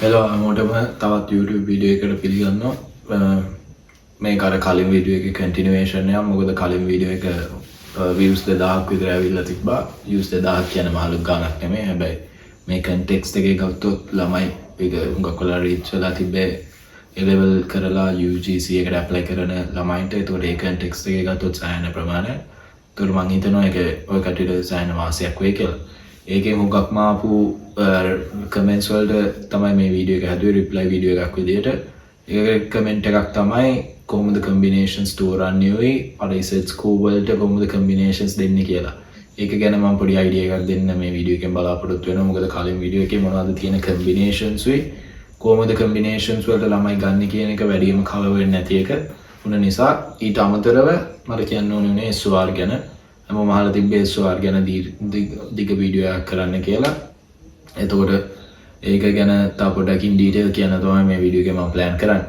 Hello හැමෝටම තවත් YouTube video එකකට පිළිගන්නවා. මේක අර කලින් වීඩියෝ එකේ කන්ටිනියුේෂන් එකක්. මොකද කලින් වීඩියෝ එක views 2000ක් විතර ඇවිල්ලා තිබ්බා. views 2000ක් කියන මාළු ගාණක් නෙමෙයි. හැබැයි මේ context එකේ ගත්තොත් ළමයි ඒක හුඟක් වෙලා reach වෙලා තිබ්බේ A level කරලා UGC එකට apply කරන ළමයින්ට. ඒතකොට ඒ context එකේ ගත්තොත් සෑහෙන ප්‍රමාණයක්. ඒතකොට මම හිතනවා ඒක ඔය කට්ටියට සෑහෙන වාසියක් වෙයි කියලා. ඒකේ හුඟක්ම ආපු කමෙන්ට්ස් වලට තමයි මේ වීඩියෝ එක හැදුවේ රිප්ලයි වීඩියෝ එකක් විදියට. ඒක කමෙන්ට් එකක් තමයි කොහොමද කම්බිනේෂන්ස් තෝරන්නේ ඔය අර ඉසෙට් ස්කෝර් වලට කොහොමද කම්බිනේෂන්ස් දෙන්නේ කියලා. ඒක ගැන මම පොඩි අයිඩියා එකක් දෙන්න මේ වීඩියෝ එකෙන් බලාපොරොත්තු වෙනවා. මොකද කලින් වීඩියෝ එකේ මොනවද තියෙන කම්බිනේෂන්ස් වෙයි කොහොමද කම්බිනේෂන්ස් වලට ළමයි ගන්න කියන එක වැඩිම කවර් වෙන්නේ නැති එක උන නිසා ඊට අමතරව මට කියන්න ඕනේ SOR ගැන. හැමෝම අහලා තිබ්බේ SOR ගැන දිග වීඩියෝ එකක් කරන්න කියලා. එතකොට ඒක ගැන තව පොඩ්ඩකින් ඩීටේල් කියන්න තමයි මේ වීඩියෝ එකේ මම ප්ලෑන් කරන්නේ.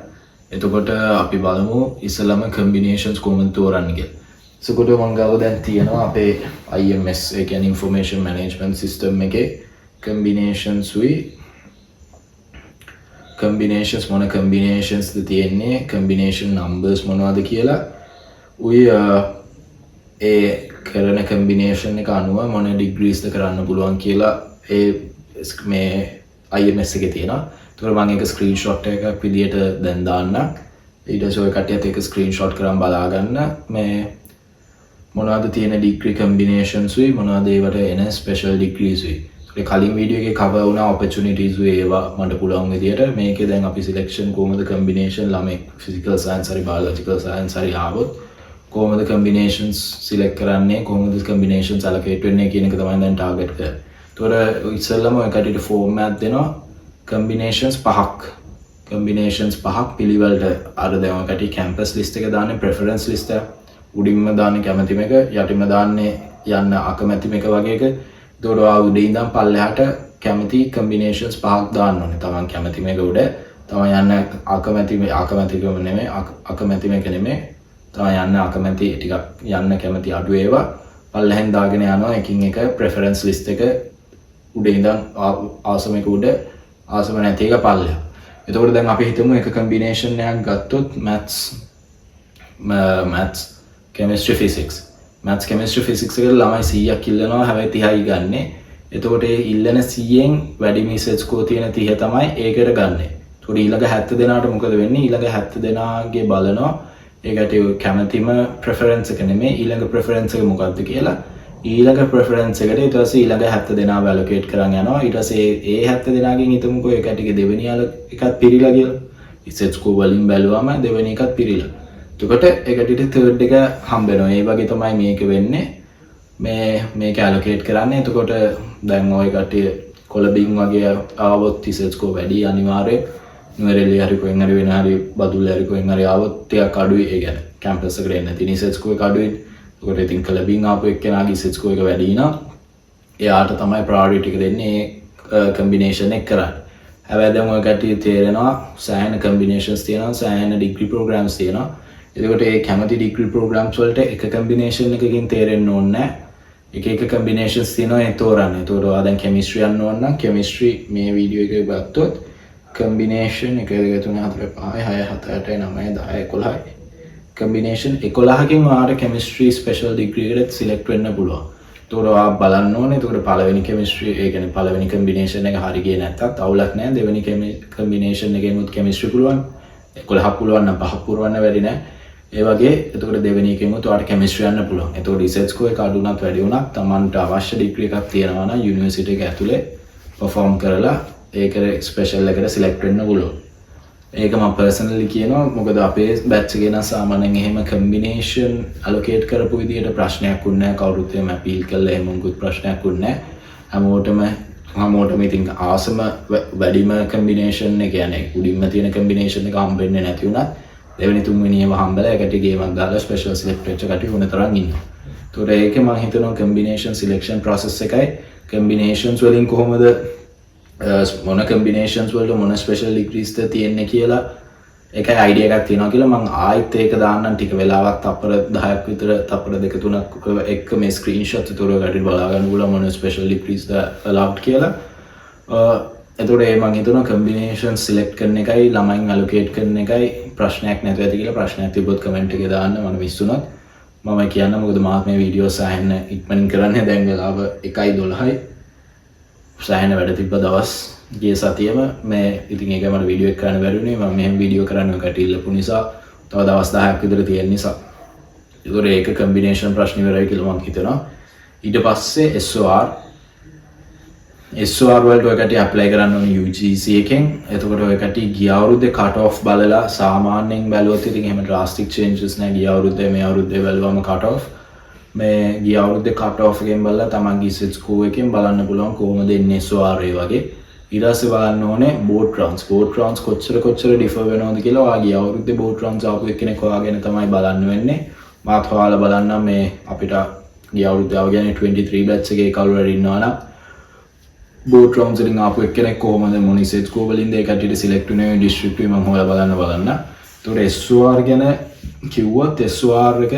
එතකොට අපි බලමු ඉස්සෙල්ලාම කම්බිනේෂන්ස් කොහොමද තෝරන්නේ කියලා. එතකොට මම ගාව දැන් තියෙනවා අපේ IMS ඒ කියන්නේ ඉන්ෆර්මේෂන් මැනේජ්මන්ට් සිස්ටම් එකේ කම්බිනේෂන්ස් උයි කම්බිනේෂන්ස් මොන කම්බිනේෂන්ස්ද තියෙන්නේ කම්බිනේෂන් නම්බර්ස් මොනවද කියලා උයි ඒ කරන කම්බිනේෂන් එක අනුව මොන ඩිග්‍රීස්ද කරන්න පුළුවන් කියලා ඒ මේ IMS එකේ තියෙනවා. ඒතකොට මම ඒක ස්ක්‍රීන්ෂොට් එකක් විදියට දැන් දාන්න. ඊට පස්සේ ඔය කට්ටියත් ඒක ස්ක්‍රීන්ෂොට් කරන් බලා ගන්න. මේ මොනවද තියෙන ඩිග්‍රී කම්බිනේෂන්ස් උයි මොනවද ඒවට එන ස්පෙෂල් ඩිග්‍රීස් උයි. ඒ කලින් වීඩියෝ එකේ කවර් වුණා ඔපචුනිටිස් උයි ඒවා මට පුළුවන් විදියට මේකේ දැන් අපි සිලෙක්ෂන් කොහොමද කම්බිනේෂන් ළමෙක් ෆිසිකල් සයන්ස් හරි බයොලොජිකල් සයන්ස් හරි ආවොත් කොහොමද කම්බිනේෂන්ස් සිලෙක්ට් කරන්නේ කොහොමද කම්බිනේෂන්ස් ඇලොකේට් වෙන්නේ කියන එක තමයි දැන් ටාගට් කරන්නේ. ඒතකොට ඉස්සෙල්ලාම ඔය කට්ටියට ෆෝම් එකක් දෙනවා කම්බිනේෂන්ස් පහක්. කම්බිනේෂන්ස් පහක් පිළිවෙලට අර දැන් ඔය කට්ටිය කැම්පස් ලිස්ට් එක දාන්නේ ප්‍රෙෆරන්ස් ලිස්ට් එක. උඩින්ම දාන්නේ කැමැතිම එක යටින්ම දාන්නේ යන්න අකමැතිම එක වගේ එක. ඒතකොට ආ උඩින් ඉඳන් පල්ලෙහාට කැමැති කම්බිනේෂන්ස් පහක් දාන්න ඕනේ. තමන් කැමැතිම එක උඩ තමන් යන්න අකමැතිකම නෙමෙයි අකමැතිම එක නෙමෙයි. තමන් යන්න අකමැති ටිකක් යන්න කැමැති අඩු ඒවා පල්ලෙහෙන් දාගෙන යනවා එකින් එක ප්‍රෙෆරන්ස් ලිස්ට් එක උඩ ඉඳන් ආසම එක උඩ ආසම නැති එක පල්ලෙහා. එතකොට දැන් අපි හිතමු එක කම්බිනේෂන් එකක් ගත්තොත් maths chemistry physics maths chemistry physics එක ළමයි 100ක් ඉල්ලනවා හැබැයි 30යි ගන්නෙ. එතකොට ඒ ඉල්ලන 100න් වැඩිම ඉසෙට් ස්කෝර් තියෙන 30 තමයි ඒකට ගන්නෙ. එතකොට ඊළඟ 70 දෙනාට මොකද වෙන්නේ? ඊළඟ 70 දෙනාගේ බලනවා ඒකට කැමැතිම ප්‍රෙෆරන්ස් එක නෙමෙයි ඊළඟ ප්‍රෙෆරන්ස් එක මොකක්ද කියලා. ඊළඟ ප්‍රෙෆරන්ස් එකට ඊට පස්සේ ඊළඟ 70 දෙනාව ඇලොකේට් කරන් යනවා. ඊට පස්සේ ඒ 70 දෙනාගෙන් හිතමුකෝ ඒ කට්ටියගේ දෙවෙනි එකත් පිරීලා කියලා. ඉසෙට් ස්කෝර් වලින් බැලුවම දෙවෙනි එකත් පිරීලා. එතකොට ඒ කට්ටියට තර්ඩ් එක හම්බ වෙනවා. ඒ වගේ තමයි මේක වෙන්නේ. මේක ඇලොකේට් කරන්නේ. එතකොට දැන් ওই කට්ටිය කොළඹින් වගේ ආවොත් ඉසෙට් ස්කෝර් වැඩි අනිවාර්යයෙන් නුවරඑළිය හරි කොහෙන් හරි වෙන හරි බදුල්ල හරි කොහෙන් හරි ආවොත් ටිකක් අඩුයි. ඒ කියන්නේ කැම්පස් එකට එන්න තියෙන ඉසෙට් ස්කෝර් එක අඩුයි. ඒකට ඉතින් කොළඹින් ආපු එක්කෙනාගේ ඉසෙට් ස්කෝර් එක වැඩි නම් එයාට තමයි ප්‍රයොරිටි එක දෙන්නේ ඒ කම්බිනේෂන් එක කරන්න. හැබැයි දැන් ඔය කට්ටිය තේරෙනවා සෑහෙන කම්බිනේෂන්ස් තියෙනවා සෑහෙන ඩිග්‍රී ප්‍රෝග්‍රෑම්ස් තියෙනවා. එතකොට ඒ කැමති ඩිග්‍රී ප්‍රෝග්‍රෑම්ස් වලට එක කම්බිනේෂන් එකකින් තේරෙන්න ඕනේ නැහැ. එක කම්බිනේෂන්ස් තියෙනවා ඒ තෝරන්න. ඒතකොට ඔයා දැන් කෙමිස්ට්‍රි යන්න ඕන නම් කෙමිස්ට්‍රි මේ වීඩියෝ එකේ ගත්තොත් කම්බිනේෂන් 1 2 3 4 5 6 7 8 9 10 11යි. කම්බිනේෂන් 11කින් ඔයාලට කෙමිස්ට්‍රි ස්පෙෂල් ඩිග්‍රී එකට සිලෙක්ට් වෙන්න පුළුවන්. ඒතකොට ඔයා බලන්න ඕනේ. ඒතකොට පළවෙනි කෙමිස්ට්‍රි ඒ කියන්නේ පළවෙනි කම්බිනේෂන් එක හරි ගියේ නැත්තත් අවුලක් නැහැ. දෙවෙනි කම්බිනේෂන් එකෙමුත් කෙමිස්ට්‍රි පුළුවන්. 11ක් පුළුවන් නම් 5ක් පුරවන්න වැඩි නැහැ. ඒ වගේ එතකොට දෙවෙනි එකෙමුත් ඔයාලට කෙමිස්ට්‍රි යන්න පුළුවන්. ඒතකොට රිසර්ච් ස්කෝර් එක අඩු වුණත් වැඩි වුණත් Tamanට අවශ්‍ය ඩිග්‍රී එකක් තියෙනවා නම් යුනිවර්සිටි එක ඇතුලේ perform කරලා ඒකට ස්පෙෂල් එකට සිලෙක්ට් වෙන්න පුළුවන්. ඒක මම පර්සනලි කියනවා මොකද අපේ බැච් එකේ නම් සාමාන්‍යයෙන් එහෙම කම්බිනේෂන් ඇලොකේට් කරපු විදියට ප්‍රශ්නයක් වුණ නැහැ. කවුරුත් එහෙම අපීල් කළා එහෙම මොකුත් ප්‍රශ්නයක් වුණ නැහැ. හැමෝටම ඉතින් ආසම වැඩිම කම්බිනේෂන් එක කියන්නේ උඩින්ම තියෙන කම්බිනේෂන් එක හම්බෙන්නේ නැති වුණත් දෙවෙනි තුන්වෙනි ඒවා හම්බලා ඒකට ගේමක් දාලා ස්පෙෂල් සිලෙක්ට් වෙච්ච කට්ටිය වෙන තරම් ඉන්නවා. ඒතකොට ඒකේ මම හිතනවා කම්බිනේෂන් සිලෙක්ෂන් process එකයි කම්බිනේෂන්ස් වලින් කොහොමද මොන කම්බිනේෂන්ස් වලට මොන ස්පෙෂල් ඩිග්‍රීස්ද තියෙන්නේ කියලා ඒකයි අයිඩියා එකක් තියෙනවා කියලා මම ආයෙත් ඒක දාන්නම් ටික වෙලාවක් තප්පර 10ක් විතර තප්පර 2 3ක් එක්ක මේ ස්ක්‍රීන්ෂොට් උතෝර ගන්න බලා ගන්න පුළුවන් මොන ස්පෙෂල් ඩිග්‍රීස්ද allowed කියලා එතකොට ඒ මං හිතනවා කම්බිනේෂන් සිලෙක්ට් කරන එකයි ළමයින් allocate කරන එකයි ප්‍රශ්නයක් නැතුව ඇති කියලා. ප්‍රශ්නයක් තිබ්බොත් කමෙන්ට් එකේ දාන්න මම විශ්ුණොත් මම කියන්න. මොකද මාත් මේ වීඩියෝ සාහෙන්න ඉක්මනින් කරන්නේ. දැන් වෙලාව 1:12යි. සාහෙන්න වැඩ තිබ්බ දවස් ගිය සතියේම මේ ඉතින් ඒක මට වීඩියෝ එක කරන්න බැරි වුණේ. මම මෙහෙම වීඩියෝ කරන්න කටිල්ලපු නිසා තව දවස් 10ක් විතර තියෙන නිසා. ඒතකොට ඒක කම්බිනේෂන් ප්‍රශ්න ඉවරයි කියලා මම හිතනවා. ඊට පස්සේ SOR වලට ඔය කට්ටිය ඇප්ලයි කරන්න ඕනේ UGC එකෙන්. එතකොට ඔය කට්ටිය ගිය අවුරුද්දේ කට් ඔෆ් බලලා සාමාන්‍යයෙන් බැලුවොත් ඉතින් එහෙම drastic changes නැහැ. ගිය අවුරුද්දේ මේ අවුරුද්දේ බැලුවම කට් ඔෆ් මේ ගිය අවුරුද්දේ කට් ඔෆ් එකෙන් බලලා තමන්ගේ ඉස්සෙල් ස්කෝර් එකෙන් බලන්න පුළුවන් කොහොමද එන්නේ SOR ඒ වගේ. ඊට පස්සේ බලන්න ඕනේ board rounds කොච්චර differ වෙනවද කියලා. ඔයා ගිය අවුරුද්දේ board rounds ආපු එක්කෙනෙක් හොයාගෙන තමයි බලන්න වෙන්නේ. මාත් හොයාලා බලන්න මේ අපිට ගිය අවුරුද්දේ ආවගෙන 23 batch එකේ කවුරු හරි ඉන්නවා නම් board rounds වලින් ආපු එක්කෙනෙක් කොහොමද මොන ඉස්සෙල් ස්කෝර් වලින්ද ඒ කට්ටියට select උනේ district එක මම හොයාලා බලන්න. ඒතකොට SOR ගැන කිව්වොත් SOR එක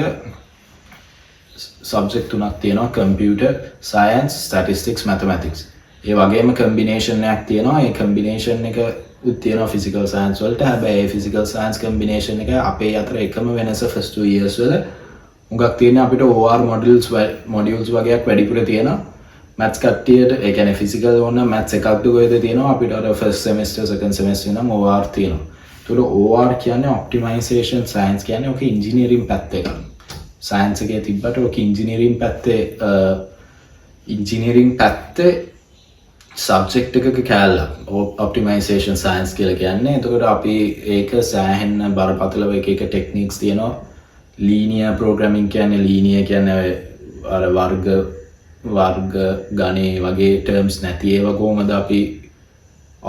subject තුනක් තියෙනවා. computer science statistics mathematics. ඒ වගේම combination එකක් තියෙනවා. ඒ combination එක උත් තියෙනවා physical science වලට. හැබැයි ඒ physical science combination එක අපේ අතර එකම වෙනස first 2 years වල උගක් තියෙන අපිට OR modules වගේක් වැඩිපුර තියෙනවා. maths කට්ටියට ඒ කියන්නේ physical ඕන maths එකක් දුකේද තියෙනවා. අපිට අර first semester second semester නම් OR තියෙනවා. ඒතකොට OR කියන්නේ optimization science කියන්නේ ඔක engineering පැත්ත එක. science එකේ තිබ්බට ඔක engineering පැත්තේ subject එකක කැලලක් optimization science කියලා කියන්නේ. එතකොට අපි ඒක සෑහෙන්න බරපතලව එක techniques තියෙනවා. linear programming කියන්නේ linear කියන්නේ අර වර්ග ගණේ වගේ terms නැති ඒවා කොහොමද අපි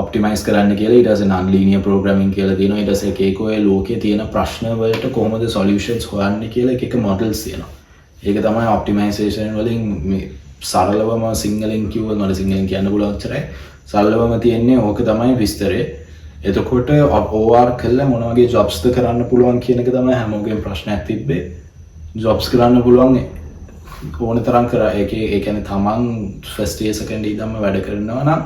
optimize කරන්න කියලා. ඊට පස්සේ non linear programming කියලා තියෙනවා. ඊට පස්සේ එක ඔය ලෝකේ තියෙන ප්‍රශ්න වලට කොහොමද solutions හොයන්නේ කියලා එක models තියෙනවා. ඒක තමයි optimization වලින් මේ සරලවම සිංහලෙන් කිව්වොත් මට සිංහලෙන් කියන්න පුළුවන් ඔච්චරයි. සරලවම තියෙන්නේ ඕක තමයි විස්තරය. එතකොට OR කළා මොන වගේ jobs ද කරන්න පුළුවන් කියන එක තමයි හැමෝගෙම ප්‍රශ්නයක් තිබ්බේ. jobs කරන්න පුළුවන් ඕන තරම් කරා. ඒ කියන්නේ තමන් first year second year ඉඳන්ම වැඩ කරනවා නම්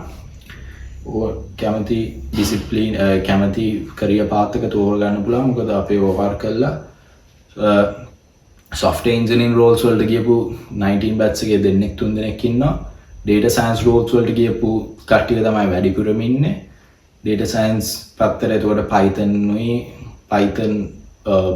කැමති discipline කැමති career path එක තෝරගන්න පුළුවන්. මොකද අපේ OR කළා software engineering roles වලට ගියපු 19 batch එකේ දෙන්නෙක් තුන් දෙනෙක් ඉන්නවා. data science roles වලට ගියපු කට්ටිය තමයි වැඩිපුරම ඉන්නේ. data science පැත්තට එතකොට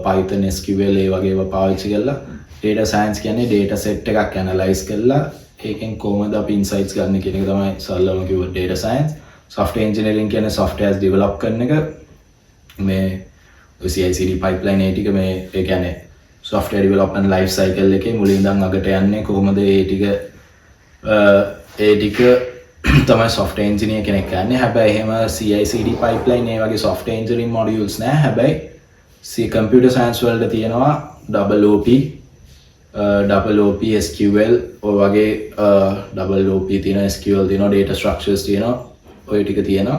Python SQL ඒ වගේ ඒවා පාවිච්චි කරලා data science කියන්නේ data set එකක් analyze කරලා ඒකෙන් කොහොමද අපි insights ගන්න කියන එක තමයි සරලවම කිව්වොත් data science. software engineering කියන්නේ softwares develop කරන එක. මේ CI/CD pipeline ඒ ටික මේ ඒ කියන්නේ software development life cycle එකේ මුලින් ඉඳන් අගට යන්නේ කොහොමද ඒ ටික තමයි software engineer කෙනෙක් කියන්නේ. හැබැයි එහෙම CI/CD pipeline ඒ වගේ software engineering modules නෑ. හැබැයි computer science වලට තියෙනවා OOP SQL ඔය වගේ OOP තියෙනවා, SQL තියෙනවා, data structures තියෙනවා, ඔය ටික තියෙනවා.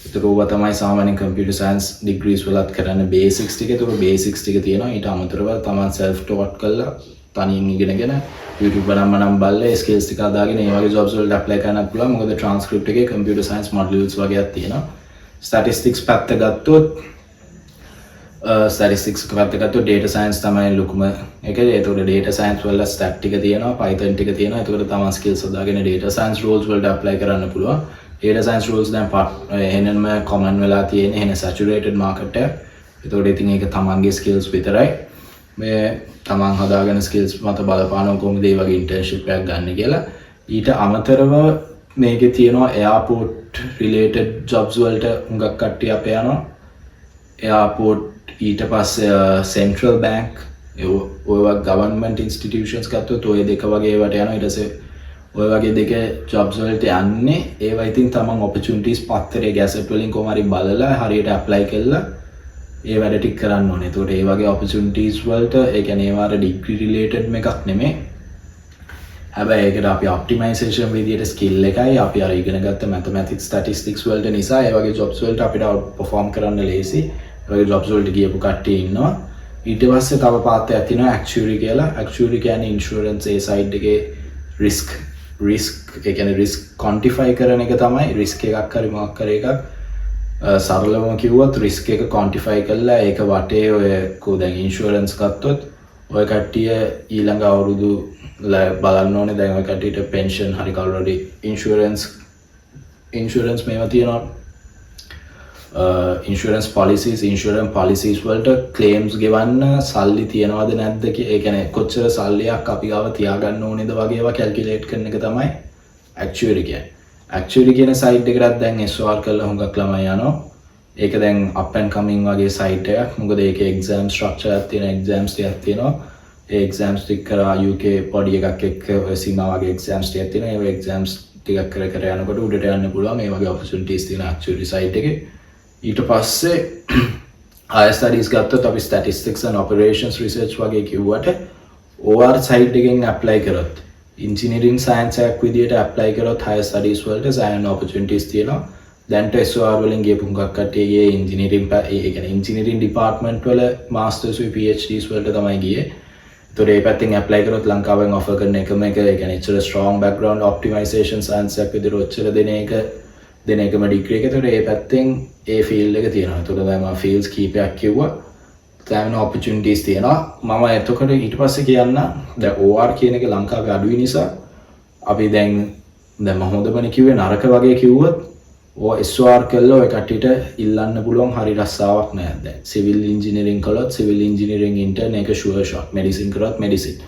ඒක ඕවා තමයි සාමාන්‍යයෙන් computer science degrees වලත් කරන්න basics ටික. ඒක basics ටික තියෙනවා. ඊට අමතරව තමන් self taught කරලා තනියෙන් ඉගෙනගෙන YouTube බලන්න බලලා skills ටික අදාගෙන ඒ වගේ jobs වලට apply කරන්නත් පුළුවන්. මොකද transcript එකේ computer science modules වගේක් තියෙනවා. statistics පැත්ත ගත්තොත් data science තමයි ලොකුම එක. ඒතකොට data science වල stat ටික තියෙනවා, Python ටික තියෙනවා. ඒතකොට තමන් skills අදාගෙන data science roles වලට apply කරන්න පුළුවන්. data science roles දැන් එහෙනම common වෙලා තියෙන එහෙන saturated market එක. ඒතකොට ඉතින් ඒක තමන්ගේ skills විතරයි. මේ තමන් හදාගෙන skills මත බලපානවා කොහොමද මේ වගේ internship එකක් ගන්න කියලා. ඊට අමතරව මේකේ තියෙනවා airport related jobs වලට හුඟක් කට්ටිය අපේ යනවා. airport ඊට පස්සේ central bank ඔය government institutions ගත්තොත් ඔය දෙක වගේ ඒවට යනවා. ඊට පස්සේ ඔය වගේ දෙක jobs වලට යන්නේ. ඒවා ඉතින් තමන් opportunities පත්තරේ ගැසට් වලින් කොහොම හරි බලලා හරියට apply කළා ඒ වැඩ ටික කරන්න ඕනේ. ඒතකොට ඒ වගේ opportunities වලට ඒ කියන්නේ ඒවාට degree related එකක් නෙමෙයි. හැබැයි ඒකට අපි optimization විදියට skill එකයි අපි අර ඉගෙන ගත්ත mathematics statistics වලට නිසා ඒ වගේ jobs වලට අපිට perform කරන්න ලේසි. ඒ වගේ jobs වලට ගියපු කට්ටිය ඉන්නවා. ඊට පස්සේ තව පාත් එකක් තියෙනවා actuary කියලා. actuary කියන්නේ insurance ඒ side එකේ රිස්ක් ඒ කියන්නේ රිස්ක් ක්වොන්ටිෆයි කරන එක තමයි රිස්ක් එකක් හරි මොකක් හරි එකක් සරලවම කිව්වොත් රිස්ක් එක ක්වොන්ටිෆයි කරලා ඒක වටේ ඔය කො දැන් ඉන්ෂුරන්ස් ගත්තොත් ඔය කට්ටිය ඊළඟ අවුරුදු බලන්න ඕනේ දැන් ඔය කට්ටියට පෙන්ෂන් හරි කවුරුහරි ඉන්ෂුරන්ස් මේවා තියෙනවා ඉන්ෂුරන්ස් පොලිසිස් වලට ක්ලේම්ස් ගෙවන්න සල්ලි තියනවද නැද්ද ඒ කියන්නේ කොච්චර සල්ලියක් අපි ගාව තියාගන්න ඕනේද වගේ ඒවා කැල්කියුලේට් කරන එක තමයි ඇක්චුවරි කියන්නේ. ඇක්චුවරි කියන සයිට් එකකට දැන් SOR කරලා හුඟක් ළමයි යනවා. ඒක දැන් up and coming වගේ සයිට් එකක්. මොකද ඒකේ exam structure එකක් තියෙනවා, exams ටිකක් තියෙනවා. ඒ exams ටික කරා UK body එකක් එක්ක ඔය සීමා වගේ exams ටිකක් තියෙනවා. ඒ exams ටිකක් කර කර යනකොට උඩට යන්න පුළුවන්. මේ වගේ opportunities තියෙන actually site එකේ. ඊට පස්සේ higher studies ගත්තොත් අපි statistics and operations research වගේ කිව්වට OR site එකෙන් apply කරොත් engineering science එකක් විදියට apply කරොත් higher studies වලට සෑහෙන opportunities තියෙනවා. දැන්ට SOR වලින් ගියපු හුඟක් කට්ටියගේ engineering department වල masters උයි PhDs වලට තමයි ගියේ. ඒතකොට ඒ පැත්තෙන් apply කරොත් ලංකාවෙන් offer කරන එකම එක ඒ කියන්නේ ඉතල strong background optimization science එකක් විදියට ඔච්චර දෙන එකම degree එක. ඒතකොට ඒ පැත්තෙන් ඒ field එක තියෙනවා. ඒතකොට දැන් මම fields කීපයක් කිව්වා. සෑහෙන opportunities තියෙනවා. මම එතකොට ඊට පස්සේ කියන්න දැන් OR කියන එක ලංකාවේ අඩුයි නිසා අපි දැන් මම හොඳමනේ කිව්වේ නරක වගේ කිව්වොත් SOR කළා ඔය කට්ටියට ඉල්ලන්න පුළුවන් හරි රස්සාවක් නෑ. දැන් civil engineering කළොත් civil engineering intern එක sure shot. medicine කරොත් medicine.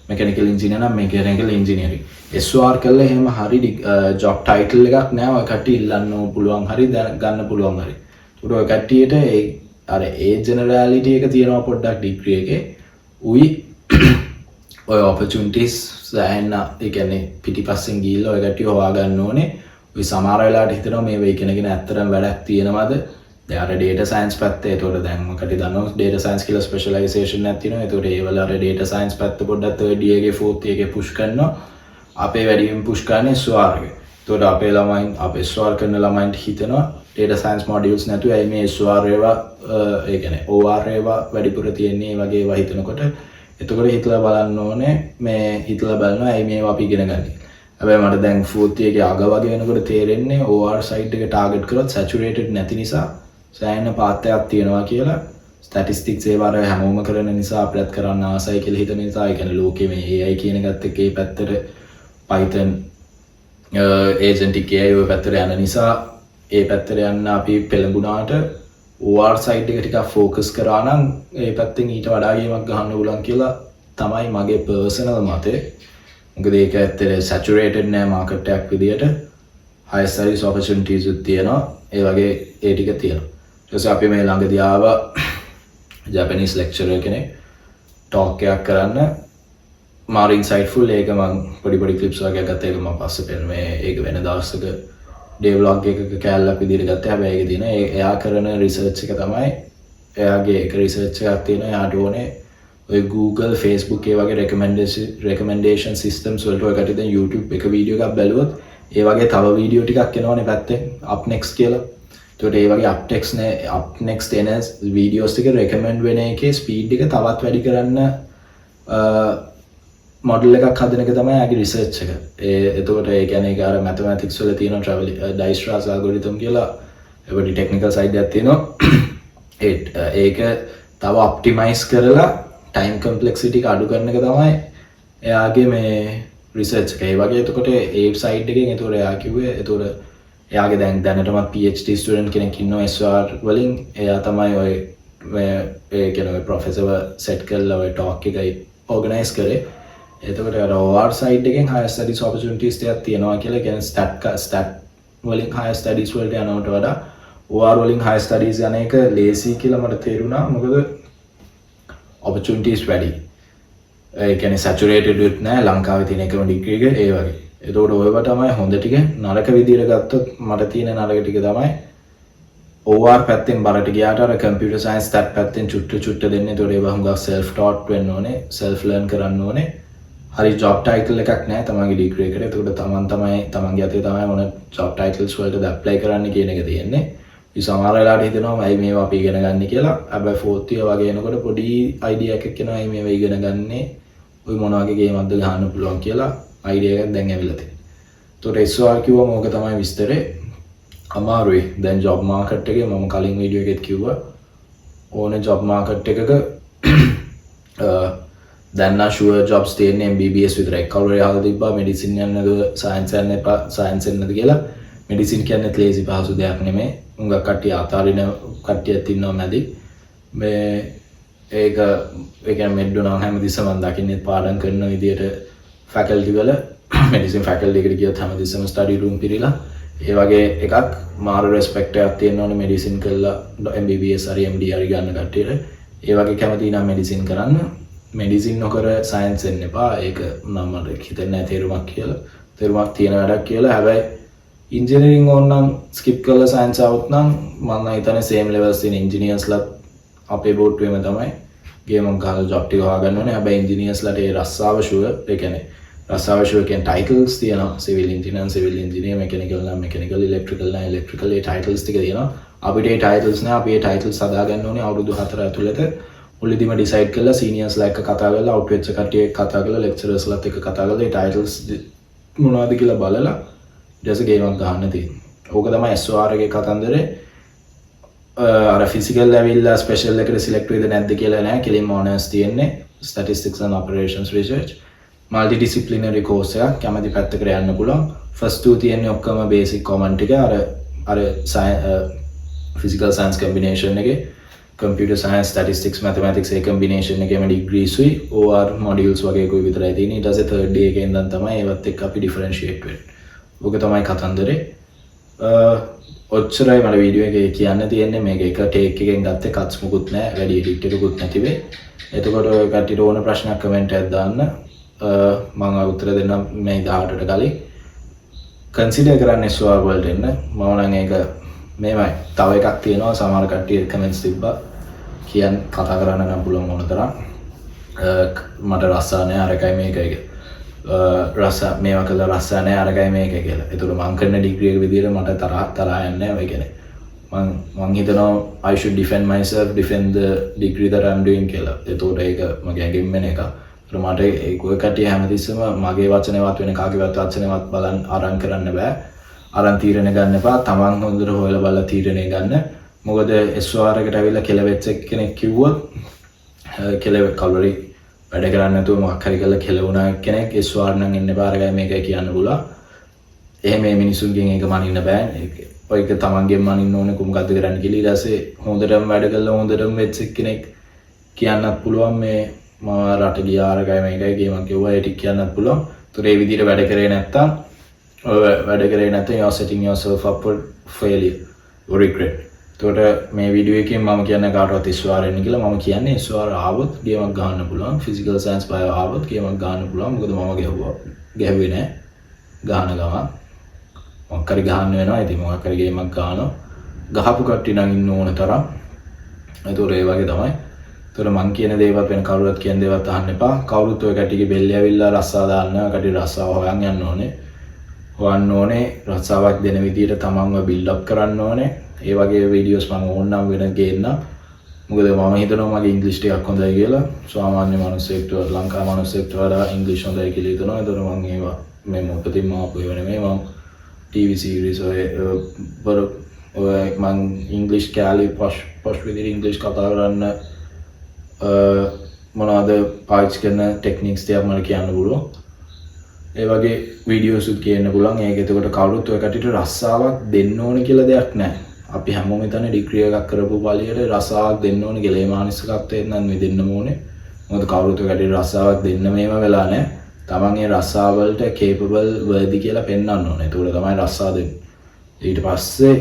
mechanical engineer නම් mechanical engineering. SOR කළා එහෙම හරි job title එකක් නෑ. ඔය කට්ටිය ඉල්ලන්න පුළුවන් හරි ගන්න පුළුවන් හරි. ඒකට ඔය කට්ටියට අර ඒ generality එක තියෙනවා පොඩ්ඩක් degree එකේ. උයි ඔය opportunities සෑහෙන ඒ කියන්නේ පිටිපස්සෙන් ගිහිල්ලා ඔය කට්ටිය හොයාගන්න ඕනේ. ඔය සමහර වෙලාවට හිතනවා මේ වෙයි කෙනගෙන ඇත්තටම වැඩක් තියෙනවද? දැන් අර data science පැත්තේ ඒතකොට දැන් මොකටද දන්නවද data science කියලා specialization එකක් තියෙනවා. ඒතකොට ඒ වල අර data science පැත්ත පොඩ්ඩක් third year එකේ fourth year එකේ push කරනවා. අපේ වැඩියෙන් push කරන්නේ SOR එක. ඒතකොට අපේ ළමයින් අපේ SOR කරන ළමයින්ට හිතනවා data science modules නැතුව ඇයි මේ SOR ඒවා ඒ කියන්නේ OR ඒවා වැඩිපුර තියෙන්නේ වගේ ඒවා හිතනකොට එතකොට හිතලා බලන්න ඕනේ මේ හිතලා බලනවා ඇයි මේවා අපි ඉගෙන ගන්නේ. හැබැයි මට දැන් fourth year එකේ අග වගේ වෙනකොට තේරෙන්නේ OR site එක target කරොත් saturated නැති නිසා සෑහෙන පාත් එකක් තියෙනවා කියලා. statistics ඒවා අර හැමෝම කරන නිසා අපිත් කරන්න ආසයි කියලා හිතන නිසා ඒ කියන්නේ ලෝකේ මේ AI කියන එකත් එක්ක ඒ පැත්තට Python agentic AI ඔය පැත්තට යන නිසා ඒ පැත්තට යන්න අපි පෙළඹුණාට OR site එක ටිකක් focus කරා නම් ඒ පැත්තෙන් ඊට වඩා ගේමක් ගහන්න පුළුවන් කියලා තමයි මගේ personal මතය. මොකද ඒක ඇත්තට saturated නෑ market එකක් විදියට. high studies opportunities උත් තියෙනවා. ඒ වගේ ඒ ටික තියෙනවා. ඊට පස්සේ අපි මේ ළඟදී ආවා Japanese lecturer කෙනෙක් talk එකක් කරන්න. මාර insightful ඒක මම පොඩි clips වගේ ගත්තා. ඒක මම පස්සේ පෙන්නන්නේ ඒක වෙන දවසක day vlog එකක කැලලක් විදියට ගත්තා. හැබැයි ඒක දින එයා කරන research එක තමයි එයාගේ එක research එකක් තියෙනවා. එයාට ඕනේ ඔය Google Facebook ඒ වගේ recommendation systems වලට ඔය කටි දැන් YouTube එක වීඩියෝ එකක් බැලුවොත් ඒ වගේ තව වීඩියෝ ටිකක් එනවනේ පැත්තෙන් up next කියලා. ඒකට ඒ වගේ up next එන වීඩියෝස් ටික recommend වෙන එකේ speed එක තවත් වැඩි කරන්න model එකක් හදන එක තමයි යාගේ research එක. එතකොට ඒ කියන්නේ ඒක අර mathematics වල තියෙන Dijkstra's algorithm කියලා ඒවලි technical side එකක් තියෙනවා. ඒක තව optimize කරලා time complexity එක අඩු කරන එක තමයි එයාගේ මේ research එක. ඒ වගේ එතකොට ඒ side එකෙන් එතකොට එයා කිව්වේ එතකොට එයාගේ දැන් දැනටමත් PhD student කෙනෙක් ඉන්නවා SOR වලින්. එයා තමයි ඔය ඒ කියන්නේ professor set කරලා ඔය talk එක organize කරේ. එතකොට අර OR side එකෙන් higher studies opportunities ටිකක් තියෙනවා කියලා කියන්නේ stat වලින් higher studies වලට යනවට වඩා OR වලින් higher studies යන එක lazy කියලා මට තේරුණා. මොකද opportunities වැඩි. ඒ කියන්නේ saturated with නෑ ලංකාවේ තියෙන එකම degree එක ඒ වගේ. ඒතකොට ඔයව තමයි හොඳ ටික. නරක විදියට ගත්තොත් මට තියෙන නරක ටික තමයි OR පැත්තෙන් බරට ගියාට අර computer science stat පැත්තෙන් චුට්ට දෙන්නේ. ඒතකොට ඒවා හුඟක් self taught වෙන්න ඕනේ, self learn කරන්න ඕනේ. හරි job title එකක් නෑ තමන්ගේ degree එකට. ඒතකොට තමන්ගේ අතේ තමයි මොන job titles වලටද apply කරන්න කියන එක තියෙන්නේ. ඉතින් සමහර වෙලාවට හිතෙනවා මයි මේවා අපි ඉගෙන ගන්න කියලා. හැබැයි fourth year වගේ එනකොට පොඩි idea එකක් එනවා මයි මේවා ඉගෙන ගන්නේ. ඔය මොන වගේ ගේමක්ද ගහන්න පුළුවන් කියලා idea එකක් දැන් ඇවිල්ලා තියෙනවා. එතකොට SOR කිව්වම ඕක තමයි විස්තරේ. අමාරුයි. දැන් ජොබ් මාකට් එකේ මම කලින් වීඩියෝ එකෙත් කිව්වා ඕන ජොබ් මාකට් එකක දැන් නම් ෂුවර් ජොබ්ස් තියෙන්නේ MBBS විතරයි. කවුරු හරි අහලා තිබ්බා මෙඩිසින් යන්නද සයන්ස් යන්න එපා සයන්ස් යන්නද කියලා. මෙඩිසින් කියන්නේ ලේසි පහසු දෙයක් නෙමෙයි. උඟක් කට්ටිය අතාරින කට්ටියක් ඉන්නවා මැදි. මේ ඒක ඒ කියන්නේ මෙඩ්ඩෝ නම් හැමතිස්සම මම දකින්නේ පාඩම් කරන විදියට ෆැකල්ටි වල මෙඩිසින් ෆැකල්ටි එකට ගියොත් හැමතිස්සම ස්ටඩි රූම් පිරීලා ඒ වගේ එකක් මාරු රෙස්පෙක්ට් එකක් තියෙන්න ඕනේ මෙඩිසින් කරලා MBBS හරි MD හරි ගන්න කට්ටියට. ඒ වගේ කැමති නම් මෙඩිසින් කරන්න. මෙඩිසින් නොකර සයන්ස් එන්න එපා. ඒක නම් මට හිතෙන්නේ නැහැ තේරුමක් කියලා. තේරුමක් තියෙන වැඩක් කියලා. හැබැයි ඉන්ජිනියරින් ඕන නම් ස්කිප් කරලා සයන්ස් આવුත් නම් මම හිතන්නේ සේම් ලෙවල්ස් තියෙන ඉන්ජිනියර්ස්ලා අපේ බෝට්ටුවේම තමයි ගේමක් ගහලා ජොබ් ටික හොයාගන්න ඕනේ. හැබැයි ඉන්ජිනියර්ස්ලාට ඒ රස්සාව ෂුවර්. ඒ කියන්නේ රස්සාව ෂුවර් කියන ටයිටල්ස් තියෙනවා. Civil engineer, civil engineer, mechanical නම් මෙකැනිකල්, ඉලෙක්ට්‍රිකල් නම් ඉලෙක්ට්‍රිකල්. ඒ ටයිටල්ස් ටික තියෙනවා. අපිට ඒ ටයිටල්ස් නෑ. අපි ඒ ටයිටල්ස් හදාගන්න ඕනේ අවුරුදු 4 ඇතුළත. මුලදීම ඩිසයිඩ් කරලා සීනියර්ස්ලා එක්ක කතා කරලා අවුට් වෙච්ච කට්ටිය එක්ක කතා කරලා ලෙක්චරර්ස්ලාත් එක්ක කතා කරලා ඒ ටයිටල්ස් මොනවද කියලා බලලා ඊට පස්සේ ගේමක් ගන්න තියෙනවා. ඕක තමයි SOR එකේ කතන්දරේ. අර ෆිසිකල් ඇවිල්ලා ස්පෙෂල් එකට සිලෙක්ට් වෙයිද නැද්ද කියලා නෑ. කෙලින්ම ඕනර්ස් තියෙන්නේ statistics and operations research. Multi disciplinary course එකක්. කැමති පැත්තකට යන්න පුළුවන්. ෆස්ට් two තියෙන්නේ ඔක්කොම බේසික් කොමන් ටික. අර ෆිසිකල් සයන්ස් කම්බිනේෂන් එකේ computer science statistics mathematics ඒ combination එකේම degrees උයි OR modules වගේ කොයි විතරයි තියෙන්නේ. ඊට පස්සේ third day එකේ ඉඳන් තමයි ඒවත් එක්ක අපි differentiate වෙන්නේ. ඕක තමයි කතන්දරේ. ඔච්චරයි මට වීඩියෝ එකේ කියන්න තියෙන්නේ. මේක එක ටේක් එකෙන් ගත්තේ කට්ස් මුකුත් නැහැ. වැඩි එඩිට් එකකුත් නැති වෙයි. එතකොට ඔය කට්ටියට ඕන ප්‍රශ්නයක් කමෙන්ට් එකක් දාන්න. මම උත්තර දෙන්නම් මේ 18ට කලින්. කන්සිඩර් කරන්න SOR වලට එන්න. මම නම් ඒක මේමයි. තව එකක් තියෙනවා සමහර කට්ටිය කමෙන්ට්ස් තිබ්බා. කියන්න කතා කරන්න නම් පුළුවන් මොන තරම්. මට රස්සා නැහැ අරකයි මේකයි. රස්සා මේවා කළා රස්සා නැහැ අරකයි මේකයි කියලා. ඒතකොට මම කරන ඩිග්‍රී එක විදියට මට තරහ යන්නේ නැහැ. ඒ කියන්නේ මම හිතනවා I should defend myself, defend the degree that I'm doing කියලා. ඒතකොට ඒක මගේ ඇඟෙන් එන එකක්. මට ඒක කට්ටිය හැමතිස්සම මගේ වචනේවත් වෙන කාගේවත් වචනේවත් බලන් අරන් කරන්න බෑ. අරන් තීරණ ගන්න එපා. තමන් හොඳට හොයලා බලලා තීරණය ගන්න. මොකද SOR එකට ඇවිල්ලා කෙලවෙච්ච කෙනෙක් කිව්වොත් කවුරුරි වැඩ කරන්නේ නැතුව මොකක් හරි කරලා කෙලවුණා කෙනෙක් SOR නම් ඉන්න බෑ අරගයි මේකයි කියන්න බුලා. එහෙම මේ මිනිසුන්ගෙන් ඒක මනින්න බෑ. ඒක තමන්ගෙන් මනින්න ඕනේ කොහොමද කරන්න කියලා. ඊට පස්සේ හොඳටම වැඩ කරලා හොඳටම වෙච්ච කෙනෙක් කියන්නත් පුළුවන් මේ මම රට ගියා අරගයි මේකයි ගේමක් කිව්වා ඒ ටික කියන්නත් පුළුවන්. ඒතර ඒ විදිහට වැඩ කරේ නැත්තම් වැඩ කරේ නැත්නම් you are setting yourself up for failure or regret. ඒකට මේ වීඩියෝ එකෙන් මම කියන්නේ කාටවත් SOR එන්න කියලා. මම කියන්නේ SOR ආවොත් ගේමක් ගන්න පුළුවන්. physical science bio ආවොත් ගේමක් ගන්න පුළුවන්. මොකද මම ගැහුවේ නැහැ. ගහන ගමන් මොකක් හරි ගහන්න වෙනවා. ඉතින් මොකක් හරි ගේමක් ගන්නවා. ගහපු කට්ටිය නම් ඉන්න ඕන තරම්. ඒතකොට ඒ වගේ තමයි. ඒතකොට මං කියන දේවත් වෙන කවුරුත් කියන දේවත් අහන්න එපා. කවුරුත් ඔය කට්ටියගේ බෙල්ල ඇවිල්ලා රස්සා දාන්න කට්ටිය රස්සාව හොයන් යන්න ඕනේ. හොයන්න ඕනේ රස්සාවක් දෙන විදිහට තමන්ව බිල්ඩ් අප් කරන්න ඕනේ. ඒ වගේ වීඩියෝස් මම ඕනනම් වෙන ගේන්න. මොකද මම හිතනවා මගේ ඉංග්‍රීසි ටිකක් හොඳයි කියලා. සාමාන්‍ය මිනිස්සෙක්ට ලංකා මිනිස්සෙක්ට වඩා ඉංග්‍රීසි හොඳයි කියලා හිතනවා. ඒතර මම ඒවා මේ මොකදින් මාපු ඒවා නෙමෙයි. මම TV series ඔය මම ඉංග්‍රීසි කැලේ පොෂ් විදිහට ඉංග්‍රීසි කතා කරන්න මොනවද පාවිච්චි කරන ටෙක්නික්ස් ටික මම කියන්න පුළුවන්. ඒ වගේ වීඩියෝස් උත් කියන්න පුළුවන්. ඒක එතකොට කවුරුත් ඔය කට්ටියට රස්සාවක් දෙන්න ඕනේ කියලා දෙයක් නැහැ. අපි හැමෝම හිතන්නේ ඩිග්‍රී එකක් කරපු පළියට රස්සාවක් දෙන්න ඕනේ කියලා. ඒ මානසිකත්වයෙන් නම් මේ දෙන්න ඕනේ. මොකද කවුරුත් ඔය කට්ටියට රස්සාවක් දෙන්න මේව වෙලා නැහැ. තමන් ඒ රස්සාව වලට capable worthy කියලා පෙන්වන්න ඕනේ. ඒක තමයි රස්සාව දෙන්නේ. ඊට පස්සේ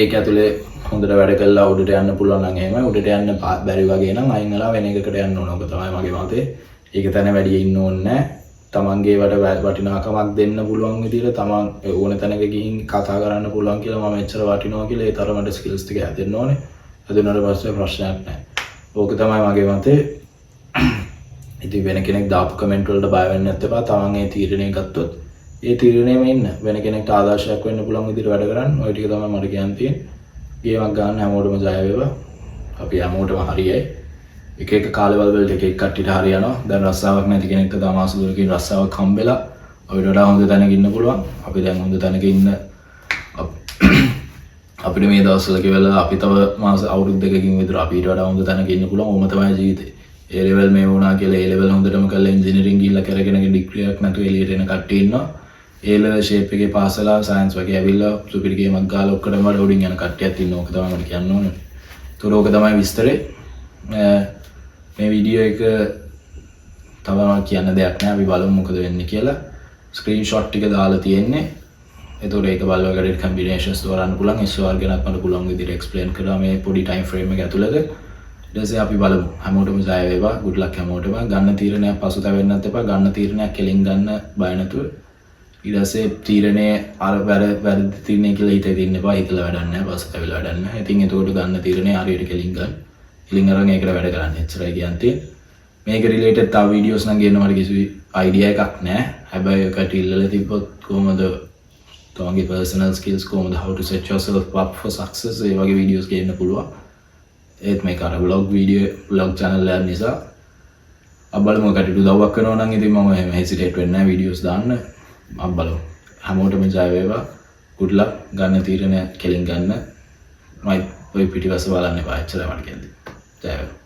ඒක ඇතුලේ හොඳට වැඩ කළා උඩට යන්න පුළුවන් නම් එහෙමයි. උඩට යන්න බැරි වගේ නම් අයින් වෙලා වෙන එකකට යන්න ඕන. ඔක තමයි මගේ මතය. ඒක තැන වැඩි ඉන්න ඕනේ නැහැ. තමන්ගේ වටිනාකමක් දෙන්න පුළුවන් විදිහට තමන් ඕන තැනක ගිහින් කතා කරන්න පුළුවන් කියලා මම එච්චර වටිනවා කියලා ඒ තරමට ස්කිල්ස් ටික හැදෙන්න ඕනේ. හැදුනට පස්සේ ප්‍රශ්නයක් නැහැ. ඕක තමයි මගේ මතය. ඉතින් වෙන කෙනෙක් දාපු කමෙන්ට් වලට බය වෙන්න නැත්නම් තමන් ඒ තීරණය ගත්තොත් ඒ තීරණයෙම ඉන්න. වෙන කෙනෙක්ට ආදර්ශයක් වෙන්න පුළුවන් විදිහට වැඩ කරන්න. ওই ටික තමයි මට කියන්න තියෙන්නේ. ගේමක් ගන්න හැමෝටම ජය වේවා. අපි හැමෝටම හරියයි. එක කාලවල වලට එක කට්ටියට හරියනවා. දැන් රස්සාවක් නැති කෙනෙක්ට තමාසු දුරකින් රස්සාවක් හම්බෙලා අපිට වඩා හොඳ තැනක ඉන්න පුළුවන්. අපි දැන් හොඳ තැනක ඉන්න අපිට මේ දවස්වල කියලා අපි තව මාස අවුරුදු දෙකකින් විතර අපිට වඩා හොඳ තැනක ඉන්න පුළුවන්. ඕම තමයි ජීවිතේ. A level මේ වුණා කියලා A level හොඳටම කරලා ඉන්ජිනියරින් ගිහිල්ලා කරගෙන ඩිග්‍රී එකක් නැතුව එළියට එන කට්ටිය ඉන්නවා. A level shape එකේ පාස් වෙලා සයන්ස් වගේ ඇවිල්ලා සුපිරි ගේමක් ගහලා ඔක්කොටම වඩා උඩින් යන කට්ටියක් ඉන්නවා. ඕක තමයි මට කියන්න ඕනේ. ඒතකොට ඕක තමයි විස්තරේ. මේ වීඩියෝ එක තව කියන්න දෙයක් නෑ. අපි බලමු මොකද වෙන්නේ කියලා. ස්ක්‍රීන්ෂොට් ටික දාලා තියෙන්නේ. එතකොට ඒක බලලා ගඩේට කම්බිනේෂන්ස් තෝරන්න පුළුවන්. SOR ගැනත් මට පුළුවන් විදිහට එක්ස්ප්ලেইন කරා මේ පොඩි ටයිම් ෆ්‍රේම් එක ඇතුළත. ඊට පස්සේ අපි බලමු. හැමෝටම ජය වේවා. good luck හැමෝටම. ගන්න තීරණයක් පසුතැවෙන්නත් එපා. ගන්න තීරණයක් කෙලින් ගන්න බය නැතුව. ඊට පස්සේ තීරණය අර වැරදි තීරණය කියලා හිතේ තින්න එපා. හිතලා වැඩක් නැහැ. පසුතැවිලා වැඩක් නැහැ. ඉතින් එතකොට ගන්න තීරණය හරියට කෙලින් ගන්න. කෙලින් අරන් ඒකට වැඩ කරන්න. එච්චරයි කියන්නේ. මේක රිලේටඩ් තව වීඩියෝස් නම් ගේන්න මට කිසි අයිඩියා එකක් නැහැ. හැබැයි ඒකට ඉල්ලලා තිබ්බොත් කොහොමද තමන්ගේ personal skills කොහොමද how to set yourself up for success ඒ වගේ වීඩියෝස් ගේන්න පුළුවන්. ඒත් මේක අර vlog channel එක නිසා අබ්බලම කටට උදව්වක් කරනවා නම් ඉතින් මම එහෙම hesitate වෙන්නේ නැහැ වීඩියෝස් දාන්න. අබ්බලම හැමෝටම ජය වේවා. good luck. ගන්න තීරණය කෙලින් ගන්න. මයි ඔය පිටිපස්ස බලන්න එපා. එච්චරයි මට කියන්නේ. ජය වේවා.